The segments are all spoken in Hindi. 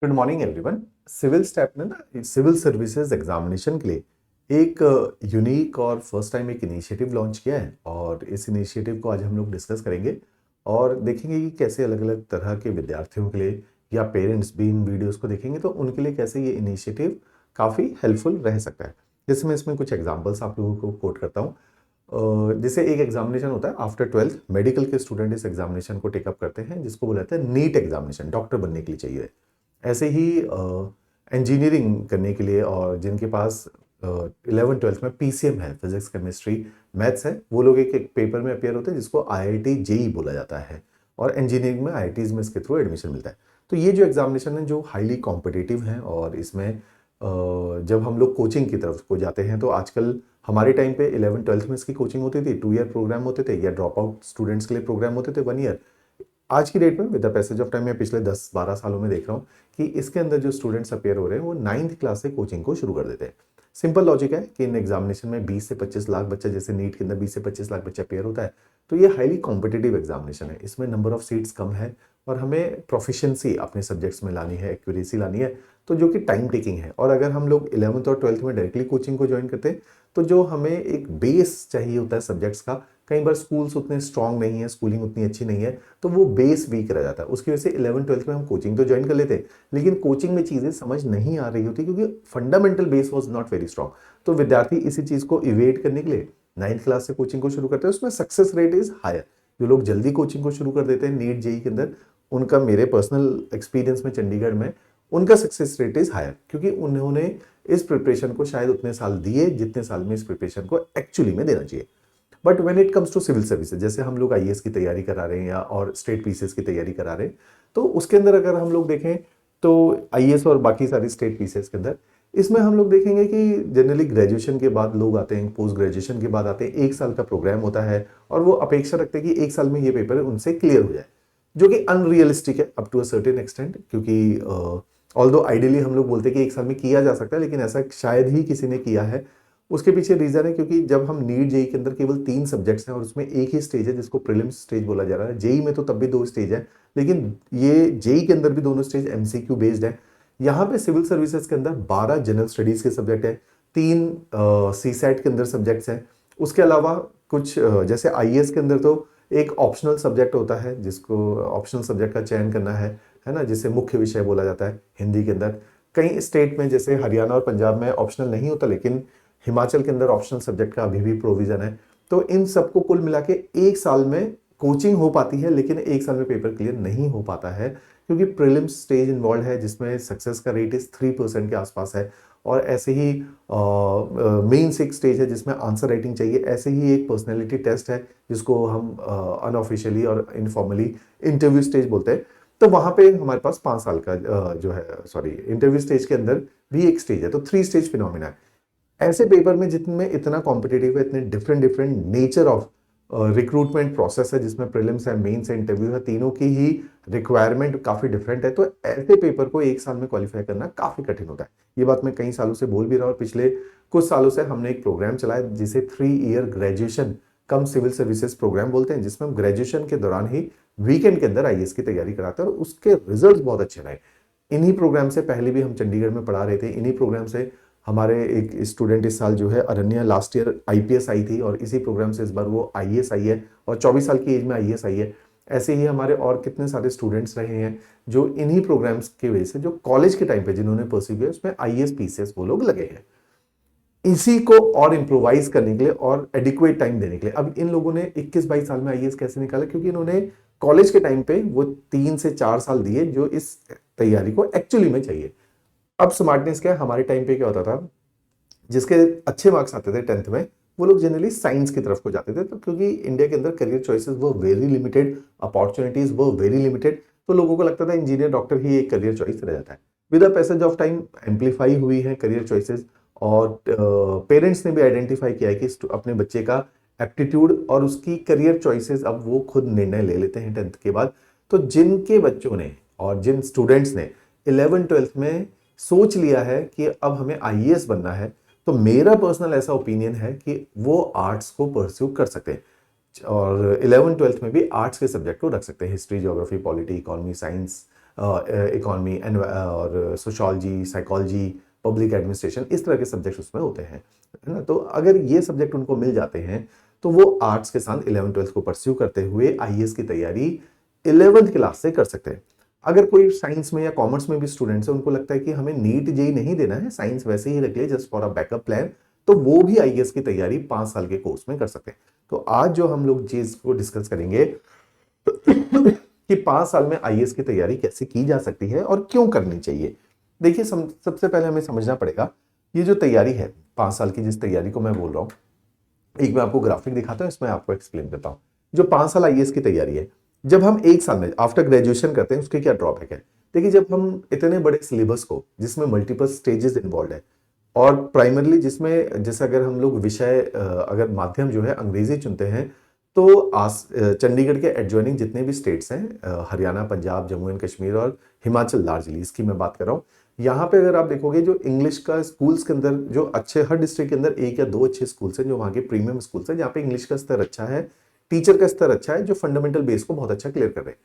Good morning everyone. Civil step ने ना सिविल सर्विसेज एग्जामिनेशन के लिए एक यूनिक और फर्स्ट टाइम एक इनिशिएटिव लॉन्च किया है और इस इनिशिएटिव को आज हम लोग डिस्कस करेंगे और देखेंगे कि कैसे अलग अलग तरह के विद्यार्थियों के लिए या पेरेंट्स भी इन वीडियोस को देखेंगे तो उनके लिए कैसे ये इनिशिएटिव काफ़ी हेल्पफुल रह सकता है। जैसे मैं इसमें कुछ एग्जांपल्स आप लोगों को कोट करता हूँ। जैसे एक एग्जामिनेशन होता है आफ्टर 12th, मेडिकल के स्टूडेंट इस एग्जामिनेशन को टेकअप करते हैं जिसको बोला जाता है नीट एग्जामिनेशन, डॉक्टर बनने के लिए चाहिए। ऐसे ही इंजीनियरिंग करने के लिए और जिनके पास 11th 12th में पीसीएम है, फिजिक्स केमिस्ट्री मैथ्स है, वो लोग एक एक पेपर में अपियर होते हैं जिसको आईआईटी जेई बोला जाता है और इंजीनियरिंग में आईआईटीज में इसके थ्रू एडमिशन मिलता है। तो ये जो एग्जामिनेशन है जो हाईली कॉम्पिटिटिव है और इसमें जब हम लोग कोचिंग की तरफ को जाते हैं तो आजकल हमारे टाइम पे 11th 12th में इसकी कोचिंग होती थी, 2 ईयर प्रोग्राम होते थे या ड्रॉप आउट स्टूडेंट्स के लिए प्रोग्राम होते थे 1 ईयर। आज की डेट में with the passage of time मैं पिछले 10-12 सालों में देख रहा हूँ कि इसके अंदर जो स्टूडेंट्स अपेयर हो रहे हैं वो 9th क्लास से कोचिंग को शुरू कर देते हैं। सिंपल लॉजिक है कि इन एग्जामिनेशन में 20 से 25 लाख बच्चा, जैसे नीट के अंदर 20 से 25 लाख बच्चा अपेयर होता है, तो ये हाईली कॉम्पिटिटिव एग्जामिनेशन है। इसमें नंबर ऑफ सीट्स कम है और हमें प्रोफिशिएंसी अपने सब्जेक्ट्स में लानी है, एक्यूरेसी लानी है, तो जो कि टाइम टेकिंग है। और अगर हम लोग 11th और 12th में डायरेक्टली कोचिंग को ज्वाइन करते हैं तो जो हमें एक बेस चाहिए होता है सब्जेक्ट्स का, कई बार स्कूल्स उतने स्ट्रांग नहीं है, स्कूलिंग उतनी अच्छी नहीं है, तो वो बेस वीक रह जाता है। उसकी वजह से 11th 12th में हम कोचिंग तो ज्वाइन कर लेते, लेकिन कोचिंग में चीज़ें समझ नहीं आ रही होती क्योंकि fundamental base was not very strong. तो विद्यार्थी इसी चीज़ को इवेट करने के लिए 9th क्लास से कोचिंग को शुरू करते हैं। उसमें सक्सेस रेट इज हायर। जो लोग जल्दी कोचिंग को शुरू कर देते हैं नीट जेई के अंदर, उनका मेरे पर्सनल एक्सपीरियंस में चंडीगढ़ में उनका सक्सेस रेट इज हायर क्योंकि उन्होंने इस प्रिपरेशन को शायद उतने साल दिए जितने साल में इस प्रिपरेशन को एक्चुअली में देना चाहिए। But when it comes to civil services, जैसे हम लोग आईएएस की तैयारी करा रहे हैं या और स्टेट पीसीएस की तैयारी करा रहे हैं, तो उसके अंदर अगर हम लोग देखें तो आईएएस और बाकी सारी स्टेट पीसीएस के अंदर इसमें हम लोग देखेंगे कि जनरली ग्रेजुएशन के बाद लोग आते हैं, पोस्ट ग्रेजुएशन के बाद आते हैं, 1 साल का प्रोग्राम होता है और वो अपेक्षा रखते हैं कि 1 साल में ये पेपर उनसे क्लियर हो जाए, जो कि अनरियलिस्टिक है up to a certain extent. क्योंकि ऑल्दो आइडियली हम लोग बोलते हैं कि 1 साल में किया जा सकता है, लेकिन ऐसा शायद ही किसी ने किया है। उसके पीछे रीजन है क्योंकि जब हम नीट जेई के अंदर केवल 3 सब्जेक्ट्स हैं और उसमें एक ही स्टेज है जिसको प्रीलिम्स स्टेज बोला जा रहा है। जेई में तो तब भी 2 स्टेज है, लेकिन ये जेई के अंदर भी दोनों स्टेज एमसीक्यू बेस्ड है। यहाँ पे सिविल सर्विसेज के अंदर 12 जनरल स्टडीज के सब्जेक्ट है, 3 सी सेट के अंदर सब्जेक्ट्स हैं। उसके अलावा कुछ जैसे आईएएस के अंदर तो एक ऑप्शनल सब्जेक्ट होता है जिसको ऑप्शनल सब्जेक्ट का चयन करना है ना, जिसे मुख्य विषय बोला जाता है हिंदी के अंदर। कई स्टेट में जैसे हरियाणा और पंजाब में ऑप्शनल नहीं होता, लेकिन हिमाचल के अंदर ऑप्शनल सब्जेक्ट का अभी भी प्रोविजन है। तो इन सबको कुल मिला के 1 साल में कोचिंग हो पाती है, लेकिन 1 साल में पेपर क्लियर नहीं हो पाता है क्योंकि प्रीलिम्स स्टेज इन्वॉल्व है जिसमें सक्सेस का रेट इस 3% के आसपास है। और ऐसे ही मेन 6 स्टेज है जिसमें आंसर राइटिंग चाहिए। ऐसे ही एक पर्सनैलिटी टेस्ट है जिसको हम अनऑफिशियली और इनफॉर्मली इंटरव्यू स्टेज बोलते हैं। तो वहां पे हमारे पास 5 साल का जो है, सॉरी, इंटरव्यू स्टेज के अंदर भी एक स्टेज है, तो 3 स्टेज फिनोमिना है। ऐसे पेपर में जिनमें इतना कॉम्पिटेटिव है, इतने different different nature of recruitment process है, जिसमें प्रीलिम्स है, मेंस है, इंटरव्यू है, तीनों की ही रिक्वायरमेंट काफी डिफरेंट है, तो ऐसे पेपर को 1 साल में क्वालिफाई करना काफी कठिन होता है। ये बात मैं कई सालों से बोल भी रहा हूँ और पिछले कुछ सालों से हमने एक प्रोग्राम चलाया जिसे 3 ईयर ग्रेजुएशन कम सिविल सर्विसेज प्रोग्राम बोलते हैं, जिसमें हम ग्रेजुएशन के दौरान ही वीकेंड के अंदर आईएएस की तैयारी कराते हैं और उसके रिजल्ट बहुत अच्छे रहे। इन्हीं प्रोग्राम से पहले भी हम चंडीगढ़ में पढ़ा रहे थे, इन्हीं प्रोग्राम से हमारे एक स्टूडेंट इस साल जो है अरण्या, लास्ट ईयर आईपीएस आई थी और इसी प्रोग्राम से इस बार वो आईएएस आई है और 24 साल की एज में आईएएस आई है। ऐसे ही हमारे और कितने सारे स्टूडेंट्स रहे हैं जो इन्हीं प्रोग्राम्स की वजह से, जो कॉलेज के टाइम पे जिन्होंने परस्यू किया उसमें आईएएस पीसीएस वो लोग लगे हैं। इसी को और इम्प्रोवाइज करने के लिए और एडिक्वेट टाइम देने के लिए अब इन लोगों ने 21-22 साल में आईएएस कैसे निकाला, क्योंकि इन्होंने कॉलेज के टाइम पे वो 3 से 4 साल दिए जो इस तैयारी को एक्चुअली में चाहिए। अब स्मार्टनेस क्या है, हमारे टाइम पे क्या होता था, जिसके अच्छे मार्क्स आते थे 10th में वो लोग जनरली साइंस की तरफ को जाते थे, तो क्योंकि इंडिया के अंदर करियर चॉइसेस वो वेरी लिमिटेड, अपॉर्चुनिटीज वो वेरी लिमिटेड, तो लोगों को लगता था इंजीनियर डॉक्टर ही एक करियर चॉइस रह जाता है। With the passage of time amplify हुई है करियर चॉइसेस और पेरेंट्स ने भी आइडेंटिफाई किया है कि अपने बच्चे का एप्टीट्यूड और उसकी करियर चॉइसेस अब वो खुद निर्णय ले लेते हैं 10th के बाद। तो जिनके बच्चों ने और जिन स्टूडेंट्स ने 11th 12th में सोच लिया है कि अब हमें आईएएस बनना है, तो मेरा पर्सनल ऐसा ओपिनियन है कि वो आर्ट्स को परस्यू कर सकते हैं और 11th 12th में भी आर्ट्स के सब्जेक्ट को रख सकते हैं, history, geography, polity, economy, science, economy और सोशोलॉजी, साइकोलॉजी, पब्लिक एडमिनिस्ट्रेशन, इस तरह के सब्जेक्ट उसमें होते हैं, है ना। तो अगर ये सब्जेक्ट उनको मिल जाते हैं तो वो आर्ट्स के साथ 11th-12th को परस्यू करते हुए आईएएस की तैयारी 11th क्लास से कर सकते हैं। अगर कोई साइंस में या कॉमर्स में भी स्टूडेंट्स है, उनको लगता है कि हमें नीट जेई नहीं देना है, साइंस वैसे ही रख ले just for a backup plan, तो वो भी आईएएस की तैयारी 5 साल के कोर्स में कर सकते हैं। तो आज जो हम लोग चीज को डिस्कस करेंगे कि 5 साल में आईएएस की तैयारी कैसे की जा सकती है और क्यों करनी चाहिए। देखिए, सबसे पहले हमें समझना पड़ेगा, ये जो तैयारी है 5 साल की, जिस तैयारी को मैं बोल रहा हूं, एक मैं आपको ग्राफिक दिखाता हूं, इसमें आपको एक्सप्लेन करता हूं। जो 5 साल आईएएस की तैयारी है, जब हम 1 साल में आफ्टर ग्रेजुएशन करते हैं, उसके क्या ड्रॉबैक है। देखिए, जब हम इतने बड़े सिलेबस को, जिसमें मल्टीपल स्टेजेस इन्वॉल्व है, और प्राइमरली जिसमें जैसे अगर हम लोग विषय अगर माध्यम जो है अंग्रेजी चुनते हैं, तो चंडीगढ़ के एडजॉइनिंग जितने भी स्टेट्स हैं, हरियाणा, पंजाब, जम्मू एंड कश्मीर और हिमाचल लार्जली, इसकी मैं बात कर रहा हूँ। यहाँ पे अगर आप देखोगे, जो इंग्लिश का स्कूल्स के अंदर जो अच्छे, हर डिस्ट्रिक्ट के अंदर 1 या 2 अच्छे स्कूल्स हैं जो वहाँ के प्रीमियम स्कूल्स हैं, जहाँ पे इंग्लिश का स्तर अच्छा है, टीचर का स्तर अच्छा है, जो फंडामेंटल बेस को बहुत अच्छा क्लियर कर रहे हैं।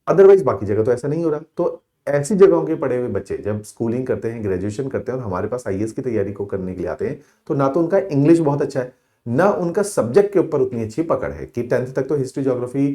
अदरवाइज बाकी जगह तो ऐसा नहीं हो रहा। तो ऐसी जगहों के पढ़े हुए बच्चे जब स्कूलिंग करते हैं, ग्रेजुएशन करते हैं और हमारे पास आईएएस की तैयारी को करने के लिए आते हैं, तो ना तो उनका इंग्लिश बहुत अच्छा है, ना उनका सब्जेक्ट के ऊपर उतनी अच्छी पकड़ है कि 10th तक तो हिस्ट्री, ज्योग्राफी,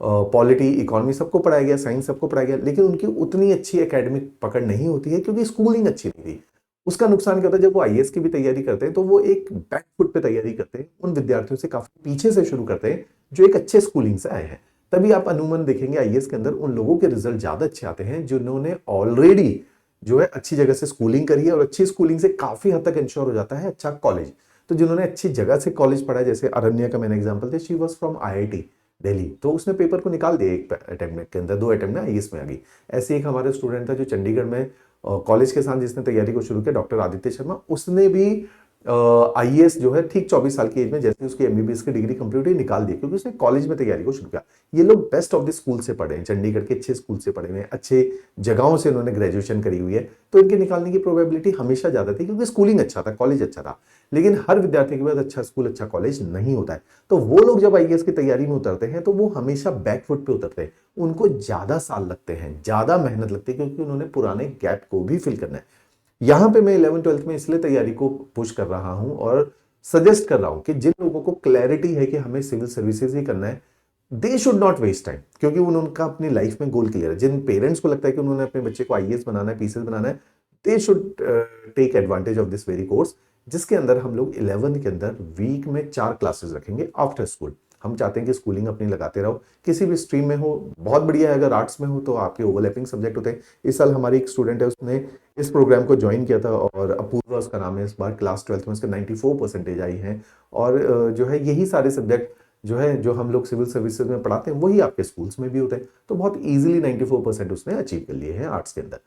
पॉलिटी, इकोनॉमी सबको पढ़ाया गया, साइंस सबको पढ़ाया गया, लेकिन उनकी उतनी अच्छी एकेडमिक पकड़ नहीं होती है क्योंकि स्कूलिंग अच्छी नहीं थी। उसका नुकसान क्या होता है, जब वो आईएएस की भी तैयारी करते हैं तो वो एक बैक फुट पे तैयारी करते हैं, उन विद्यार्थियों से काफी पीछे से शुरू करते हैं जो एक अच्छे स्कूलिंग से आए हैं। तभी आप अमूमन देखेंगे आईएएस के अंदर उन लोगों के रिजल्ट ज्यादा अच्छे आते हैं जिन्होंने ऑलरेडी जो है अच्छी जगह से स्कूलिंग करी है, और अच्छी स्कूलिंग से काफी हद तक इंश्योर हो जाता है अच्छा कॉलेज। तो जिन्होंने अच्छी जगह से कॉलेज पढ़ा, जैसे अरण्या का मैंने एग्जांपल दिया, she was from IIT Delhi, तो उसने पेपर को निकाल दिया एक अटेम्प्ट के अंदर, 2 अटेम्प्ट में आईएएस में आ गई। ऐसे एक हमारे स्टूडेंट था जो चंडीगढ़ में कॉलेज के साथ जिसने तैयारी को शुरू किया, डॉक्टर आदित्य शर्मा, उसने भी आईएएस जो है ठीक 24 साल की एज में, जैसे उसकी एमबीबीएस की डिग्री कंप्लीट हुई, निकाल दी, क्योंकि उसने कॉलेज में तैयारी को शुरू किया। ये लोग बेस्ट ऑफ द स्कूल से पढ़े हैं, चंडीगढ़ के अच्छे स्कूल से पढ़े हुए हैं, अच्छे जगहों से उन्होंने ग्रेजुएशन करी हुई है, तो इनके निकालने की प्रोबेबिलिटी हमेशा ज्यादा थी क्योंकि स्कूलिंग अच्छा था, कॉलेज अच्छा था। लेकिन हर विद्यार्थी के पास अच्छा स्कूल, अच्छा कॉलेज नहीं होता है। तो वो लोग जब आईएएस की तैयारी में उतरते हैं तो वो हमेशा बैकफुट पे उतरते हैं, उनको ज्यादा साल लगते हैं, ज्यादा मेहनत लगती है, क्योंकि उन्होंने पुराने गैप को भी फिल करना है। यहां पे मैं 11th-12th में इसलिए तैयारी को पुश कर रहा हूं और सजेस्ट कर रहा हूं कि जिन लोगों को क्लैरिटी है कि हमें सिविल सर्विसेज ही करना है, they should not waste time, क्योंकि उनका अपनी लाइफ में गोल क्लियर है। जिन पेरेंट्स को लगता है कि उन्होंने अपने बच्चे को आईएएस बनाना है, पीसीएस बनाना है, they should take advantage of this very course, जिसके अंदर हम लोग 11th के अंदर वीक में 4 क्लासेस रखेंगे आफ्टर स्कूल। हम चाहते हैं कि स्कूलिंग अपनी लगाते रहो, किसी भी स्ट्रीम में हो, बहुत बढ़िया है। अगर आर्ट्स में हो तो आपके ओवरलैपिंग सब्जेक्ट होते हैं। इस साल हमारी एक स्टूडेंट है, उसने इस प्रोग्राम को ज्वाइन किया था, और अपूर्वा उसका नाम है, इस बार क्लास 12th में उसके 94% आई हैं। और जो है यही सारे सब्जेक्ट जो है, जो हम लोग सिविल सर्विसेज में पढ़ाते हैं, वही आपके स्कूल्स में भी होते हैं। तो बहुत इजीली 94% उसने अचीव कर लिए हैं आर्ट्स के अंदर।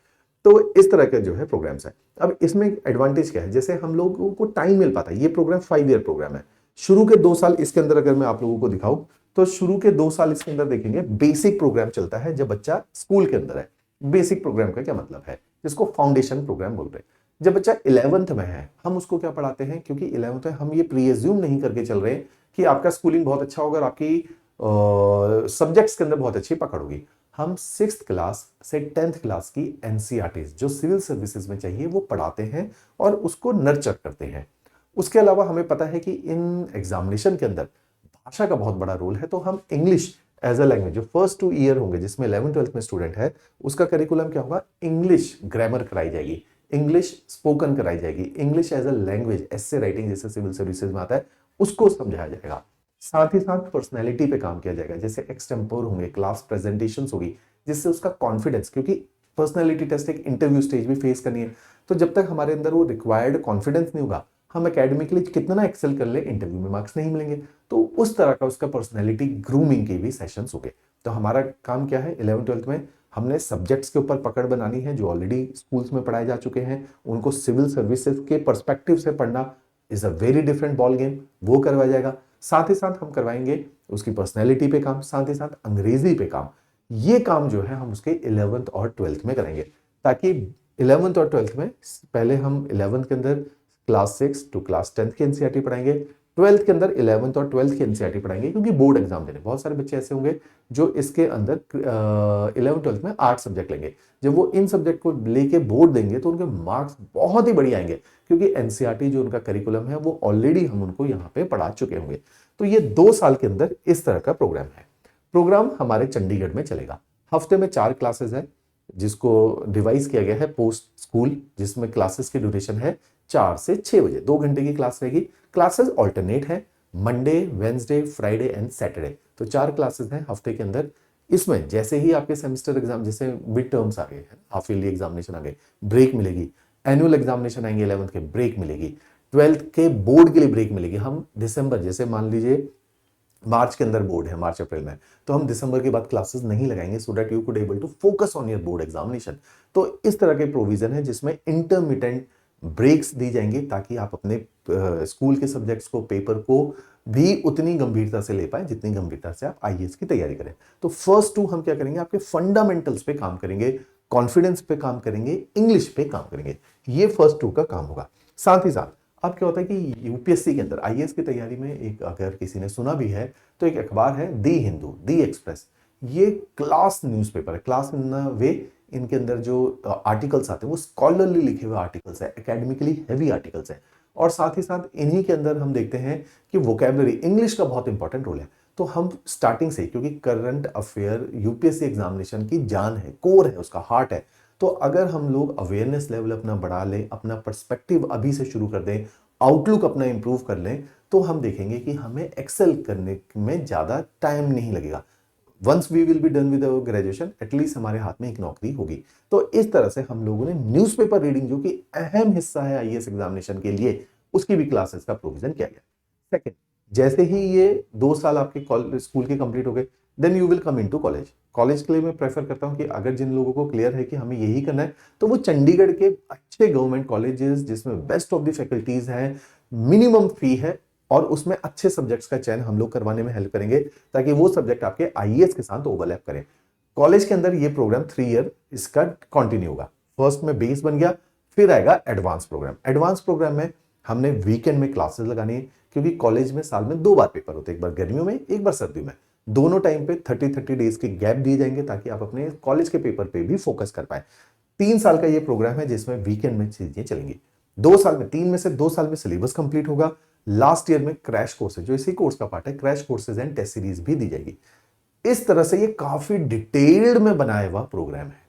तो इस तरह के जो है प्रोग्राम्स है। अब इसमें एडवांटेज क्या है, जैसे हम लोगों को टाइम मिल पाता है। ये प्रोग्राम 5 ईयर प्रोग्राम है। शुरू के 2 साल इसके अंदर अगर मैं आप लोगों को दिखाऊं, तो शुरू के 2 साल इसके अंदर देखेंगे बेसिक प्रोग्राम चलता है जब बच्चा स्कूल के अंदर है। बेसिक प्रोग्राम का क्या मतलब है, जिसको फाउंडेशन प्रोग्राम बोल रहे हैं। जब बच्चा 11th में है, हम उसको क्या पढ़ाते हैं, क्योंकि 11th में हम ये प्रीएज्यूम नहीं करके चल रहे हैं कि आपका स्कूलिंग बहुत अच्छा होगा और आपकी सब्जेक्ट्स के अंदर बहुत अच्छी पकड़ होगी। हम 6th क्लास से 10th क्लास की एनसीईआरटीज जो सिविल सर्विसेज में चाहिए वो पढ़ाते हैं और उसको नर्चर करते हैं। उसके अलावा हमें पता है कि इन एग्जामिनेशन के अंदर भाषा का बहुत बड़ा रोल है, तो हम इंग्लिश एज अ लैंग्वेज, जो फर्स्ट 2 ईयर होंगे जिसमें 11th-12th में स्टूडेंट है, उसका करिकुलम क्या होगा, इंग्लिश ग्रामर कराई जाएगी, इंग्लिश स्पोकन कराई जाएगी, English as a language, essay writing जैसे सिविल सर्विसेज में आता है उसको समझाया जाएगा। साथ ही साथ पर्सनैलिटी पे काम किया जाएगा, जैसे एक्सटेम्पोर होंगे, क्लास प्रेजेंटेशंस होगी, जिससे उसका कॉन्फिडेंस, क्योंकि पर्सनैलिटी टेस्ट एक इंटरव्यू स्टेज भी फेस करनी है, तो जब तक हमारे अंदर वो रिक्वायर्ड कॉन्फिडेंस नहीं होगा, हम एकेडमिकली कितना एक्सेल कर ले, इंटरव्यू में मार्क्स नहीं मिलेंगे। तो उस तरह का उसका पर्सनैलिटी ग्रूमिंग के भी सेशंस हो गए। तो हमारा काम क्या है, 11th-12th में हमने सब्जेक्ट्स के ऊपर पकड़ बनानी है जो ऑलरेडी स्कूल्स में पढ़ाए जा चुके हैं, उनको सिविल सर्विसेज के पर्सपेक्टिव से पढ़ना is a very different ball game, वो करवाया जाएगा। साथ ही साथ हम करवाएंगे उसकी पर्सनैलिटी पे काम, साथ ही साथ अंग्रेजी पे काम। ये काम जो है हम उसके 11th और 12th में करेंगे, ताकि 11th और 12th में पहले हम 11th के अंदर क्लास 6 टू क्लास 10th की एनसीईआरटी पढ़ाएंगे, ट्वेल्थ के अंदर 11th और ट्वेल्थ की एनसीईआरटी पढ़ाएंगे, क्योंकि बोर्ड एग्जाम देने बहुत सारे बच्चे ऐसे होंगे जो इसके अंदर 11th ट्वेल्थ में 8 सब्जेक्ट लेंगे। जब वो इन सब्जेक्ट को लेके बोर्ड देंगे तो उनके मार्क्स बहुत ही बढ़िया आएंगे, क्योंकि एनसीईआरटी जो उनका करिकुलम है वो ऑलरेडी हम उनको यहाँ पे पढ़ा चुके होंगे। तो ये 2 साल के अंदर इस तरह का प्रोग्राम है। प्रोग्राम हमारे चंडीगढ़ में चलेगा। हफ्ते में 4 क्लासेस है, जिसको डिवाइस किया गया है पोस्ट स्कूल, जिसमें क्लासेस की ड्यूरेशन है 4 से 6 बजे, 2 घंटे की क्लास रहेगी। क्लासेस ऑल्टरनेट है, Monday, Wednesday, Friday and Saturday. तो 4 क्लासेस हैं हफ्ते के अंदर। इसमें जैसे ही आपके सेमेस्टर एग्जाम, जैसे मिड टर्म्स आ गए, हाफ ईयरली एग्जामिनेशन आ गए, ब्रेक मिलेगी। एनुअल एग्जामिनेशन आएंगे 11th के, ब्रेक मिलेगी। 12th के बोर्ड के लिए ब्रेक मिलेगी। हम दिसंबर, जैसे मान लीजिए मार्च के अंदर बोर्ड है, मार्च अप्रैल में, तो हम दिसंबर के बाद क्लासेस नहीं लगाएंगे, so that you could able to focus on your board examination. तो इस तरह के प्रोविजन है जिसमें इंटरमिटेंट ब्रेक्स दी जाएंगी, ताकि आप अपने स्कूल के सब्जेक्ट्स को, पेपर को भी उतनी गंभीरता से ले पाए जितनी गंभीरता से आप आईएएस की तैयारी करें। तो फर्स्ट 2 हम क्या करेंगे, आपके फंडामेंटल्स पे काम करेंगे, कॉन्फिडेंस पे काम करेंगे, इंग्लिश पे काम करेंगे। ये फर्स्ट 2 का काम होगा। साथ ही साथ अब क्या होता है कि यूपीएससी के अंदर आईएएस की तैयारी में, एक अगर किसी ने सुना भी है तो एक अखबार है दी हिंदू, दी एक्सप्रेस। ये क्लास न्यूज़पेपर है, क्लास इन वे। इनके अंदर जो आर्टिकल्स आते हैं वो स्कॉलरली लिखे हुए आर्टिकल्स है, एकेडमिकली हैवी आर्टिकल्स है। और साथ ही साथ इन्हीं के अंदर हम देखते हैं कि वोकैबुलरी, इंग्लिश का बहुत इंपॉर्टेंट रोल है। तो हम स्टार्टिंग से, क्योंकि करंट अफेयर यूपीएससी एग्जामिनेशन की जान है, कोर है, उसका हार्ट है, तो अगर हम लोग अवेयरनेस लेवल अपना बढ़ा लें, अपना पर्सपेक्टिव अभी से शुरू कर दें, आउटलुक अपना इंप्रूव कर लें, तो हम देखेंगे कि हमें एक्सेल करने में ज्यादा टाइम नहीं लगेगा। Once we will be done with graduation, at least हमारे हाथ में एक नौकरी होगी। तो इस तरह से हम लोगों ने न्यूज़पेपर रीडिंग, जो कि अहम हिस्सा है आईएएस एग्जामिनेशन के लिए, उसकी भी क्लासेस का प्रोविजन किया गया। सेकंड, जैसे ही ये 2 साल आपके स्कूल के कंप्लीट हो गए, then you will come into college. College के लिए मैं प्रेफर करता हूं कि अगर जिन लोगों को क्लियर है कि हमें यही करना है, तो वो चंडीगढ़ के अच्छे गवर्नमेंट कॉलेजेस, जिसमें बेस्ट ऑफ द फैकल्टीज हैं, मिनिमम फी है, और उसमें अच्छे सब्जेक्ट्स का चयन हम लोग करवाने में हेल्प करेंगे, ताकि वो सब्जेक्ट आपके आईएएस के साथ ओवरलैप करें। कॉलेज के अंदर ये प्रोग्राम 3 ईयर इसका कंटिन्यू होगा। फर्स्ट में बेस बन गया, फिर आएगा एडवांस प्रोग्राम। एडवांस प्रोग्राम में हमने वीकेंड में क्लासेस लगानी है, क्योंकि कॉलेज में साल में 2 बार पेपर होते हैं, एक बार गर्मियों में, एक बार सर्दियों में। दोनों टाइम पे 30 डेज के गैप दिए जाएंगे, ताकि आप अपने कॉलेज के पेपर पे भी फोकस कर पाए। 3 साल का ये प्रोग्राम है, जिसमें वीकेंड में चीजें चलेंगी। 2 साल में, 3 में से 2 साल में सिलेबस कंप्लीट होगा। लास्ट ईयर में क्रैश कोर्स है, जो इसी कोर्स का पार्ट है, crash courses and test series भी दी जाएगी। इस तरह से ये काफी डिटेल्ड में बनाया हुआ प्रोग्राम है।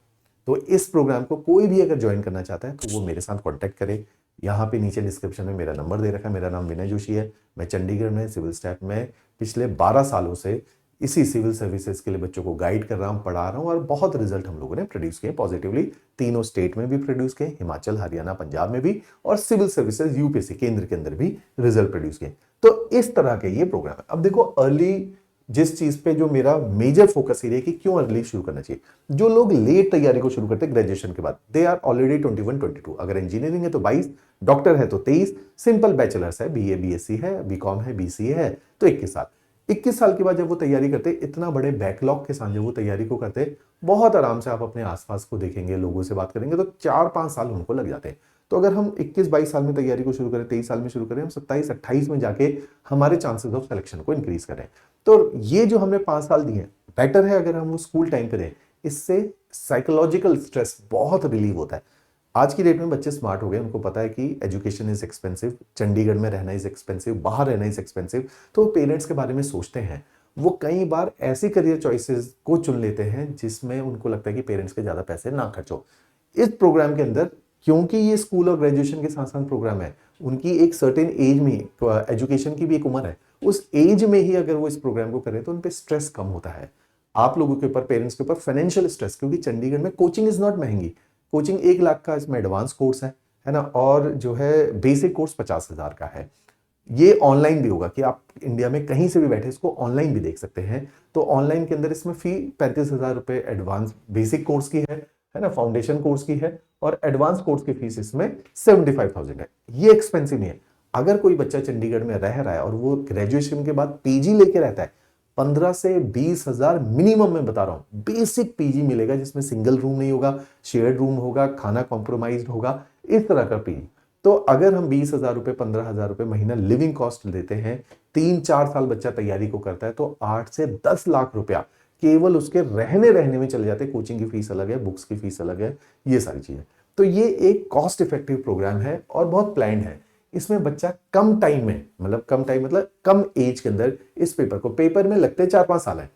तो इस प्रोग्राम को कोई भी अगर ज्वाइन करना चाहता है तो वो मेरे साथ कांटेक्ट करे। यहाँ पे नीचे डिस्क्रिप्शन में मेरा नंबर दे रखा है। मेरा नाम विनय जोशी है। मैं चंडीगढ़ में सिविल स्टाफ में पिछले 12 सालों से इसी सिविल सर्विसेज के लिए बच्चों को गाइड कर रहा हूँ, पढ़ा रहा हूँ, और बहुत रिजल्ट हम लोगों ने प्रोड्यूस किए पॉजिटिवली। तीनों स्टेट में भी प्रोड्यूस किए, हिमाचल, हरियाणा, पंजाब में भी, और सिविल सर्विसेज यूपीएससी केंद्र के अंदर भी रिजल्ट प्रोड्यूस किए। तो इस तरह के ये प्रोग्राम है। अब देखो, अर्ली जिस चीज पे जो मेरा मेजर फोकस एरिया कि क्यों अर्ली शुरू करना चाहिए। जो लोग लेट तैयारी को शुरू करते हैं ग्रेजुएशन के बाद, दे आर ऑलरेडी 21, 22। अगर इंजीनियरिंग है तो 22, डॉक्टर है तो 23, सिंपल बैचलर्स है, बीए, बीएससी है, बीकॉम है, बीसीए है, तो 21 साल। 21 साल के बाद जब वो तैयारी करते, इतना बड़े बैकलॉग के साथ जब वो तैयारी को करते, बहुत आराम से आप अपने आसपास को देखेंगे, लोगों से बात करेंगे, तो 4-5 साल उनको लग जाते हैं। तो अगर हम 21-22 साल में तैयारी को शुरू करें, 23 साल में शुरू करें, हम 27-28 में जाके हमारे चांसेस ऑफ सिलेक्शन को इंक्रीज करें। तो ये जो हमने 5 साल दिए, बेटर है अगर हम वो स्कूल टाइम पे दें। इससे साइकोलॉजिकल स्ट्रेस बहुत रिलीव होता है। आज की डेट में बच्चे स्मार्ट हो गए, उनको पता है कि एजुकेशन इज एक्सपेंसिव, चंडीगढ़ में रहना इज एक्सपेंसिव, बाहर रहना इज एक्सपेंसिव। तो पेरेंट्स के बारे में सोचते हैं। वो कई बार ऐसी करियर चॉइसेस को चुन लेते हैं जिसमें उनको लगता है कि पेरेंट्स के ज्यादा पैसे ना खर्च हो। इस प्रोग्राम के अंदर, क्योंकि ये स्कूल और ग्रेजुएशन के साथ साथ प्रोग्राम है, उनकी एक सर्टेन एज में, एजुकेशन की भी एक उम्र है, उस एज में ही अगर वो इस प्रोग्राम को करें तो उन पे स्ट्रेस कम होता है। आप लोगों के ऊपर, पेरेंट्स के ऊपर फाइनेंशियल स्ट्रेस, क्योंकि चंडीगढ़ में कोचिंग इज नॉट महंगी। कोचिंग 1 लाख का इसमें एडवांस कोर्स है ना, और जो है बेसिक कोर्स 50,000 का है। ये ऑनलाइन भी होगा कि आप इंडिया में कहीं से भी बैठे इसको ऑनलाइन भी देख सकते हैं। तो ऑनलाइन के अंदर इसमें फी 35,000 रुपए एडवांस बेसिक कोर्स की है ना, फाउंडेशन कोर्स की है, और एडवांस कोर्स की फीस इसमें 75,000 है। ये एक्सपेंसिव नहीं है। अगर कोई बच्चा चंडीगढ़ में रह रहा है और वो ग्रेजुएशन के बाद पीजी लेके रहता है, 15 से 20,000 मिनिमम, मैं बता रहा हूं, बेसिक पीजी मिलेगा, जिसमें सिंगल रूम नहीं होगा, शेयर्ड रूम होगा, खाना कॉम्प्रोमाइज्ड होगा, इस तरह का पीजी। तो अगर हम 20,000 रुपए 15,000 रुपए महीना लिविंग कॉस्ट देते हैं, 3-4 साल बच्चा तैयारी को करता है, तो 8 से 10 लाख रुपया केवल उसके रहने में चले जाते हैं। कोचिंग की फीस अलग है, बुक्स की फीस अलग है, ये सारी चीजें। तो ये एक कॉस्ट इफेक्टिव प्रोग्राम है और बहुत प्लान्ड है। इसमें बच्चा कम टाइम में, मतलब कम एज के अंदर इस पेपर में लगते 4-5 साल है।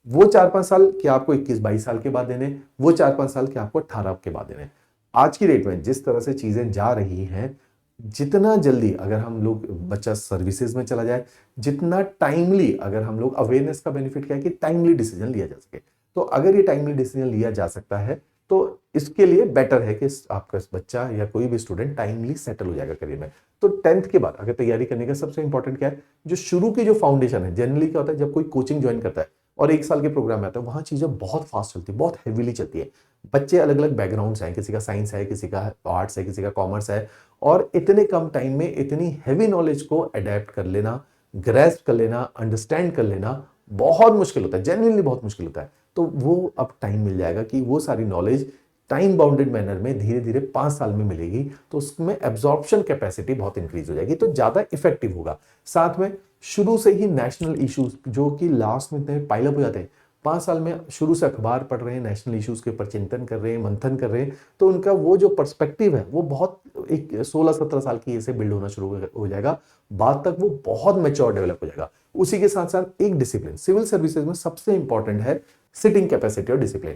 वो 4-5 साल क्या आपको 21-22 साल के बाद देने, वो 4-5 साल क्या आपको 18 के बाद देने। आज की डेट में जिस तरह से चीजें जा रही हैं, जितना जल्दी अगर हम लोग बच्चा सर्विसेज में चला जाए, जितना टाइमली अगर हम लोग, अवेयरनेस का बेनिफिट क्या है कि टाइमली डिसीजन लिया जा सके। तो अगर ये टाइमली डिसीजन लिया जा सकता है तो इसके लिए बेटर है कि आपका बच्चा या कोई भी स्टूडेंट टाइमली सेटल हो जाएगा करियर में। तो 10th के बाद अगर तैयारी करने का सबसे इंपॉर्टेंट क्या है, जो शुरू की जो फाउंडेशन है। जनरली क्या होता है, जब कोई कोचिंग ज्वाइन करता है और 1 साल के प्रोग्राम में आता है, वहां चीजें बहुत फास्ट चलती है, बहुत हैवीली चलती है। बच्चे अलग अलग बैकग्राउंड्स हैं, किसी का साइंस है, किसी का आर्ट्स है, किसी का कॉमर्स है, और इतने कम टाइम में इतनी हैवी नॉलेज को अडेप्ट कर लेना, ग्रैस्प कर लेना, अंडरस्टैंड कर लेना बहुत मुश्किल होता है, जेन्युइनली बहुत मुश्किल होता है। तो वो अब टाइम मिल जाएगा कि वो सारी नॉलेज टाइम बाउंडेड मैनर में धीरे धीरे 5 साल में मिलेगी, तो उसमें एब्जॉर्प्शन कैपेसिटी बहुत इंक्रीज हो जाएगी, तो ज्यादा इफेक्टिव होगा। साथ में शुरू से ही नेशनल इश्यूज जो कि लास्ट में इतने पाइलअप हो जाते हैं, 5 साल में शुरू से अखबार पढ़ रहे हैं, नेशनल इश्यूज के ऊपर चिंतन कर रहे हैं, मंथन कर रहे हैं, तो उनका वो जो पर्सपेक्टिव है वो बहुत एक 16-17 साल की ऐसे बिल्ड होना शुरू हो जाएगा। बाद तक वो बहुत मैच्योर डेवलप हो जाएगा। उसी के साथ साथ एक डिसिप्लिन सिविल सर्विसेज में सबसे इंपॉर्टेंट है, सिटिंग कैपेसिटी और डिसिप्लिन।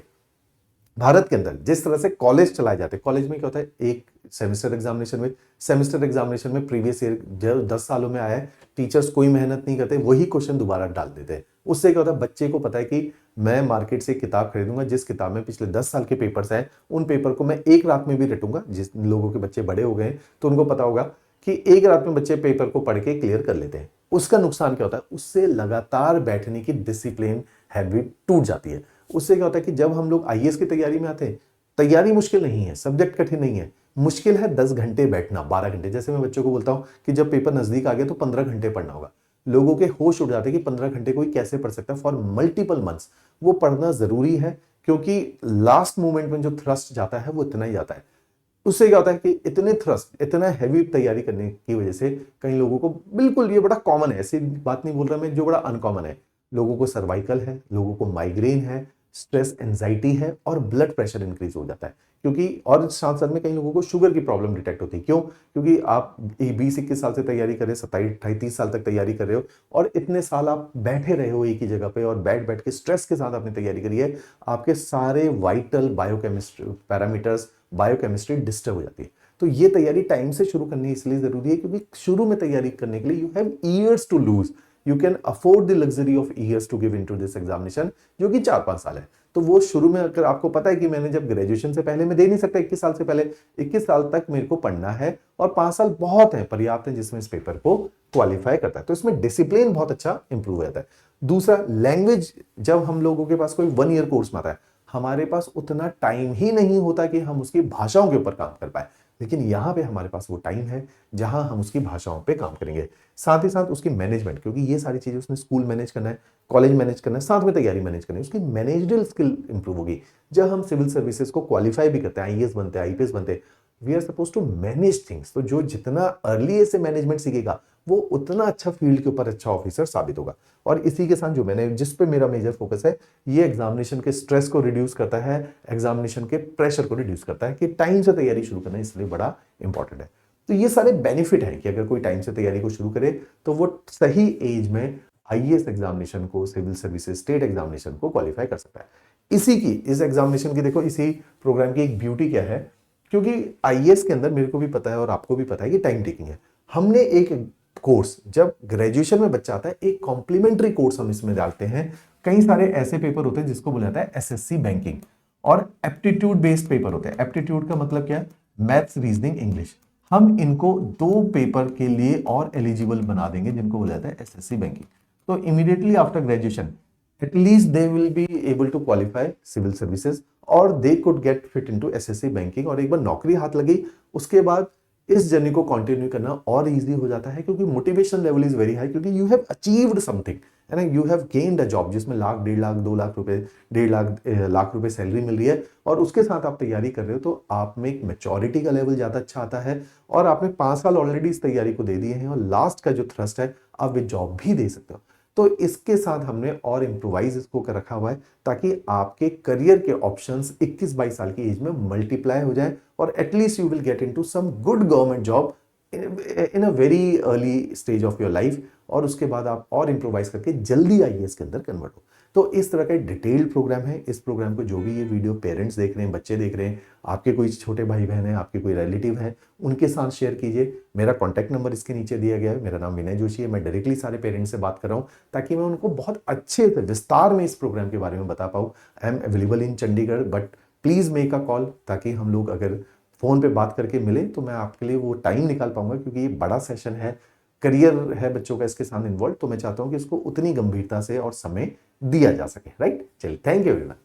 भारत के अंदर जिस तरह से कॉलेज चलाए जाते हैं, कॉलेज में क्या होता है, एक सेमेस्टर एग्जामिनेशन में प्रीवियस ईयर जो 10 सालों में आया है, टीचर्स कोई मेहनत नहीं करते, वही क्वेश्चन दोबारा डाल देते हैं। उससे क्या होता है, बच्चे को पता है कि मैं मार्केट से किताब खरीदूंगा, जिस किताब में पिछले 10 साल के पेपर्स हैं, उन पेपर को मैं एक रात में भी रटूंगा। जिस लोगों के बच्चे बड़े हो गए तो उनको पता होगा कि एक रात में बच्चे पेपर को पढ़ के क्लियर कर लेते हैं। उसका नुकसान क्या होता है, उससे लगातार बैठने की डिसिप्लिन हैबिट टूट जाती है। उससे क्या होता है कि जब हम लोग आईएएस की तैयारी में आते हैं, तैयारी मुश्किल नहीं है, सब्जेक्ट कठिन नहीं है, मुश्किल है 10 घंटे बैठना, 12 घंटे। जैसे मैं बच्चों को बोलता हूं कि जब पेपर नजदीक आ गया तो 15 घंटे पढ़ना होगा। लोगों के होश उड़ जाते हैं कि 15 घंटे कोई कैसे पढ़ सकता है फॉर मल्टीपल मंथ्स। वो पढ़ना जरूरी है, क्योंकि लास्ट मोमेंट में जो थ्रस्ट जाता है वो इतना ही जाता है। उससे क्या होता है कि इतने थ्रस्ट, इतना हैवी तैयारी करने की वजह से कई लोगों को, बिल्कुल ये बड़ा कॉमन है, ऐसी बात नहीं बोल रहा मैं, जो बड़ा अनकॉमन है, लोगों को सर्वाइकल है, लोगों को माइग्रेन है, स्ट्रेस एंजाइटी है, और ब्लड प्रेशर इंक्रीज हो जाता है। क्योंकि और साथ साथ में कई लोगों को शुगर की प्रॉब्लम डिटेक्ट होती है। क्यों? क्योंकि आप 20-21 साल से तैयारी कर रहे हो, 27-28-30 साल तक तैयारी कर रहे हो, और इतने साल आप बैठे रहे हो एक ही जगह पे, और बैठ बैठ के स्ट्रेस के साथ आपने तैयारी करी है, आपके सारे vital biochemistry parameters, biochemistry disturb हो जाती है। तो ये तैयारी टाइम से शुरू करनी इसलिए जरूरी है, क्योंकि शुरू में तैयारी करने के लिए you have years to lose, you can afford the luxury of years to give into this examination, जो कि 4-5 साल है। तो वो शुरू में, अगर आपको पता है कि मैंने जब ग्रेजुएशन से पहले मैं दे नहीं सकता, 21 साल से पहले, 21 साल तक मेरे को पढ़ना है, और 5 साल बहुत है, पर्याप्त है, जिसमें इस पेपर को क्वालिफाई करता है। तो इसमें डिसिप्लिन बहुत अच्छा इंप्रूव हो जाता है। दूसरा, लैंग्वेज, जब हम लोगों के पास कोई 1 ईयर कोर्स में आता है, हमारे पास उतना टाइम ही नहीं होता कि हम उसकी भाषाओं के ऊपर काम कर पाए, लेकिन यहां पे हमारे पास वो टाइम है जहां हम उसकी भाषाओं पे काम करेंगे। साथ ही साथ उसकी मैनेजमेंट, क्योंकि ये सारी चीजें उसने स्कूल मैनेज करना है, कॉलेज मैनेज करना है, साथ में तैयारी मैनेज करनी है, उसकी मैनेजरियल स्किल इंप्रूव होगी। जब हम सिविल सर्विसेज को क्वालिफाई भी करते हैं, आईएएस बनते हैं, आईपीएस बनते हैं, we are suppose to manage things. तो जो जितना अर्ली से मैनेजमेंट सीखेगा, वो उतना अच्छा फील्ड के ऊपर अच्छा ऑफिसर साबित होगा। और इसी के साथ जो मैंने, जिस पे मेरा मेजर फोकस है, ये एग्जामिनेशन के स्ट्रेस को रिड्यूस करता है, एग्जामिनेशन के प्रेशर को रिड्यूस करता है, कि टाइम से तैयारी शुरू करना इसलिए बड़ा इंपॉर्टेंट है। तो ये सारे बेनिफिट हैं कि अगर कोई टाइम से तैयारी को शुरू करे तो वो सही एज में आईएएस एग्जामिनेशन को, सिविल सर्विसेज स्टेट एग्जामिनेशन को क्वालिफाई कर सकता है। इस एग्जामिनेशन की देखो, इसी प्रोग्राम की एक ब्यूटी क्या है, क्योंकि आईएएस के अंदर मेरे को भी पता है और आपको भी पता है कि टाइम टेकिंग है। हमने एक कोर्स, जब ग्रेजुएशन में बच्चा आता है, एक कॉम्प्लीमेंट्री कोर्स हम इसमें डालते हैं। कई सारे ऐसे पेपर होते हैं जिसको बोला जाता है एसएससी बैंकिंग, और एप्टीट्यूड बेस्ड पेपर होते हैं। एप्टीट्यूड का मतलब क्या है? Maths, reasoning, English. हम इनको 2 पेपर के लिए और एलिजिबल बना देंगे, जिनको बोला जाता है एसएससी बैंकिंग। तो immediately after graduation, at least they will be able to qualify civil services, और they could get fit into SSC banking. और एक बार नौकरी हाथ लगी, उसके बाद इस जर्नी को कंटिन्यू करना और इजी हो जाता है, क्योंकि motivation level is very high, क्योंकि यू हैव अचीव्ड समथिंग। है ना, you have gained a job जिसमें लाख, 1.5 लाख, 2 लाख रुपए, 1.5 लाख रुपए सैलरी मिल रही है और उसके साथ आप तैयारी कर रहे हो, तो आप में एक मैच्योरिटी का लेवल ज्यादा अच्छा आता है और आपने 5 साल ऑलरेडी इस तैयारी को दे दिए हैं और लास्ट का जो थ्रस्ट है आप विद जॉब भी दे सकते हो। तो इसके साथ हमने और इम्प्रोवाइज इसको कर रखा हुआ है ताकि आपके करियर के ऑप्शंस 21-22 साल की एज में मल्टीप्लाई हो जाए और at least you will get into some good government job in a very early stage of your life और उसके बाद आप और इंप्रोवाइज करके जल्दी आईएएस के अंदर कन्वर्ट हो। तो इस तरह का एक डिटेल्ड प्रोग्राम है। इस प्रोग्राम को जो भी ये वीडियो पेरेंट्स देख रहे हैं, बच्चे देख रहे हैं, आपके कोई छोटे भाई बहन है, आपके कोई रिलेटिव है, उनके साथ शेयर कीजिए। मेरा कॉन्टैक्ट नंबर इसके नीचे दिया गया है। मेरा नाम विनय जोशी है। मैं डायरेक्टली सारे पेरेंट्स से बात कर रहा हूँ ताकि मैं उनको बहुत अच्छे से विस्तार में इस प्रोग्राम के बारे में बता पाऊँ। I am available in Chandigarh, but please make a call ताकि हम लोग अगर फोन पे बात करके मिले तो मैं आपके लिए वो टाइम निकाल पाऊंगा, क्योंकि ये बड़ा सेशन है, करियर है बच्चों का इसके साथ इन्वॉल्व, तो मैं चाहता हूं कि इसको उतनी गंभीरता से और समय दिया जा सके। राइट, चलिए, थैंक यू एवरीवन।